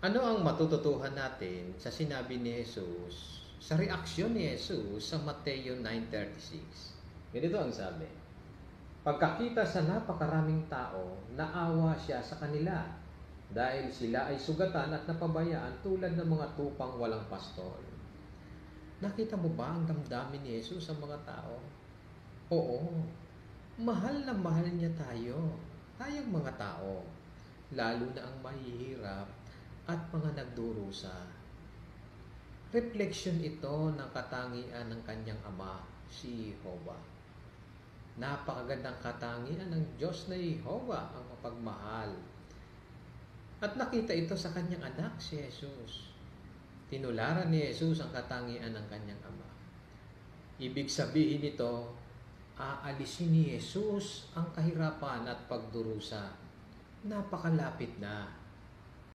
Ano ang matututuhan natin sa sinabi ni Jesus, sa reaksyon ni Jesus sa Mateo 9:36? Ganito ang sabi. Pagkakita sa napakaraming tao, naawa siya sa kanila dahil sila ay sugatan at napabayaan tulad ng mga tupang walang pastol. Nakita mo ba ang damdamin ni Jesus sa mga tao? Oo, mahal na mahal niya tayo, tayong mga tao, lalo na ang mahihirap at mga nagdurusa. Reflection ito ng katangian ng kanyang ama, si Jehovah. Napakagandang katangian ng Diyos na Jehovah, ang mapagmahal. At nakita ito sa kanyang anak, si Jesus. Tinularan ni Jesus ang katangian ng kanyang ama. Ibig sabihin nito, aalisin ni Jesus ang kahirapan at pagdurusa. Napakalapit na.